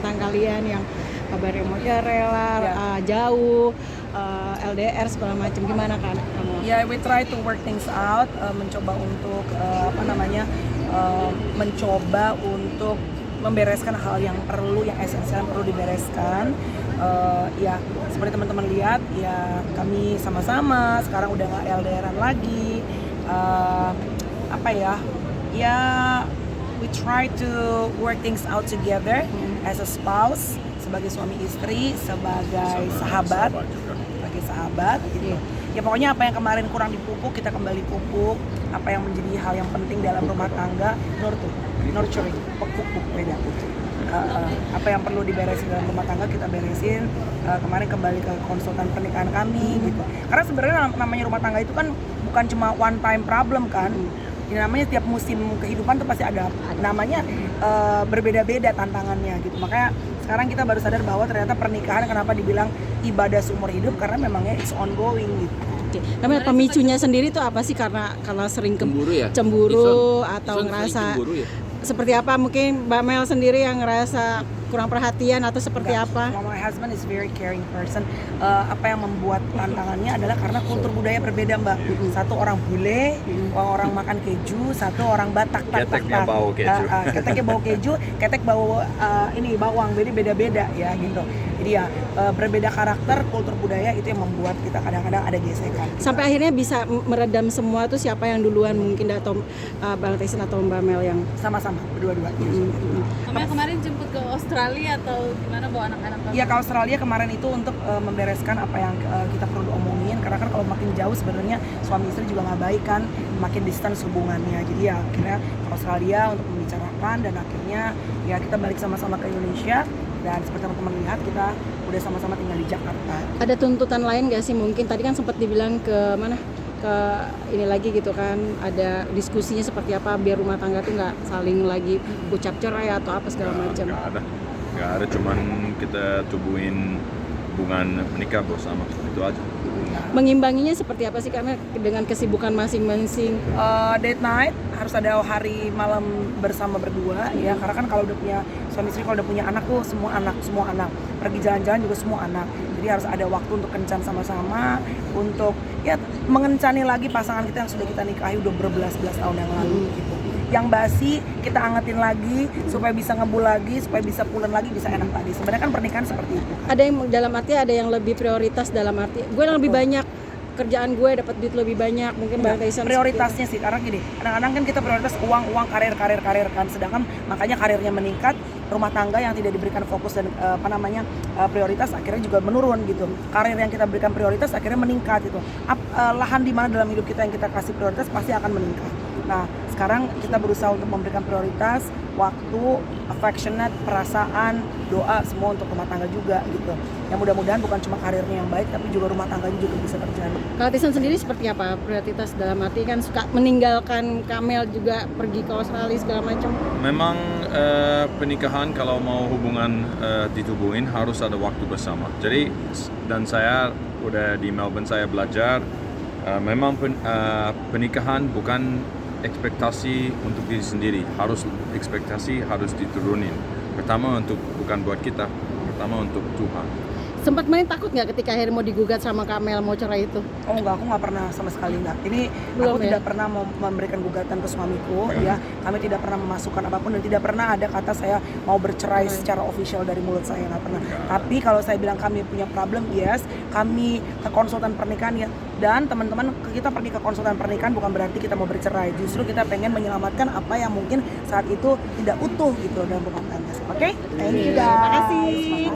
tentang kalian yang kabarnya mau rela, jauh, LDR segala macam, gimana kan kamu? Ya, we try to work things out, mencoba untuk mencoba untuk membereskan hal yang esensial yang perlu dibereskan. Ya seperti teman-teman lihat, ya kami sama-sama sekarang udah nggak LDRan lagi. Ya we try to work things out together as a spouse, sebagai suami istri, sebagai sahabat gitu. Ya pokoknya apa yang kemarin kurang dipupuk, kita kembali pupuk. Apa yang menjadi hal yang penting dalam rumah tangga, nurturing, pupuk beda. Apa yang perlu diberesin dalam rumah tangga kita beresin. Kemarin kembali ke konsultan pernikahan kami gitu. Karena sebenarnya namanya rumah tangga itu kan bukan cuma one time problem kan. Ya, namanya tiap musim kehidupan tuh pasti ada namanya berbeda-beda tantangannya gitu. Makanya sekarang kita baru sadar bahwa ternyata pernikahan kenapa dibilang ibadah seumur hidup, karena memangnya it's ongoing gitu. Tapi pemicunya sendiri tuh apa sih, karena sering cemburu atau ngerasa ya? Seperti apa? Mungkin Mbak Mel sendiri yang ngerasa kurang perhatian atau seperti apa? My husband is very caring person. Apa yang membuat tantangannya adalah karena kultur budaya berbeda, Mbak. Satu orang bule, orang makan keju, satu orang Batak. Keteknya bau keju. Keteknya bau keju, ketek bau bawang. Jadi beda-beda ya gitu. Jadi ya berbeda karakter, kultur budaya itu yang membuat kita kadang-kadang ada gesekan. Sampai akhirnya bisa meredam semua tuh siapa yang duluan, mungkin atau Bang Tyson atau Mbak Mel yang sama-sama berdua-dua. Kamu kemarin jemput ke Australia atau gimana bawa anak-anak kamu? Iya, ke Australia kemarin itu untuk membereskan apa yang kita perlu omongin, karena kan kalau makin jauh sebenarnya suami istri juga nggak baik kan, makin distance hubungannya. Jadi ya akhirnya ke Australia untuk membicarakan, dan akhirnya ya kita balik sama-sama ke Indonesia, dan seperti teman-teman lihat kita udah sama-sama tinggal di Jakarta. Ada tuntutan lain nggak sih, mungkin tadi kan sempat dibilang ke mana, ke ini lagi gitu kan, ada diskusinya seperti apa biar rumah tangga tuh nggak saling lagi ucap cerai atau apa segala macam? Nggak ada, cuman kita tubuhin hubungan menikah bersama, itu aja. Mengimbanginya seperti apa sih, karena dengan kesibukan masing-masing? Date night harus ada hari malam bersama berdua ya, karena kan kalau udah punya suami istri, kalau udah punya anak tuh semua anak pergi jalan-jalan juga semua anak, jadi harus ada waktu untuk kencan sama-sama, untuk ya mengencani lagi pasangan kita yang sudah kita nikahi udah berbelas-belas tahun yang lalu gitu. Yang basi kita angetin lagi supaya bisa ngebul lagi, supaya bisa pulen lagi, bisa enak lagi. Sebenarnya kan pernikahan seperti itu. Ada yang dalam arti, ada yang lebih prioritas, dalam arti gue yang lebih banyak kerjaan, gue dapat duit lebih banyak, mungkin Bang Tyson prioritasnya sih, karena gini, kadang-kadang kan kita prioritas uang, karir kan, sedangkan makanya karirnya meningkat, rumah tangga yang tidak diberikan fokus dan prioritas akhirnya juga menurun gitu. Karir yang kita berikan prioritas akhirnya meningkat gitu. Lahan di mana dalam hidup kita yang kita kasih prioritas pasti akan meningkat. Nah, sekarang kita berusaha untuk memberikan prioritas, waktu, affectionate, perasaan, doa, semua untuk rumah tangga juga gitu. Yang mudah-mudahan bukan cuma karirnya yang baik, tapi juga rumah tangganya juga bisa terjalin. Kalau Tyson sendiri seperti apa prioritas, dalam arti kan suka meninggalkan Kamel juga pergi ke Australia segala macam? Memang pernikahan kalau mau hubungan ditubuhin harus ada waktu bersama. Jadi, dan saya udah di Melbourne, saya belajar memang pernikahan bukan ekspektasi untuk diri sendiri, ekspektasi harus diturunin. Pertama bukan buat kita, pertama untuk Tuhan. Sempat main takut nggak ketika akhirnya mau digugat sama Kamel mau cerai itu? Oh enggak, aku nggak pernah sama sekali enggak. Ini Belum, aku tidak pernah memberikan gugatan ke suamiku ya. Kami tidak pernah memasukkan apapun, dan tidak pernah ada kata saya mau bercerai secara official dari mulut saya, nggak pernah. Tapi kalau saya bilang kami punya problem, yes, kami ke konsultan pernikahan ya. Dan teman-teman, kita pergi ke konsultan pernikahan bukan berarti kita mau bercerai. Justru kita pengen menyelamatkan apa yang mungkin saat itu tidak utuh gitu dalam rumah tangga. Oke? Thank you guys. Terima kasih.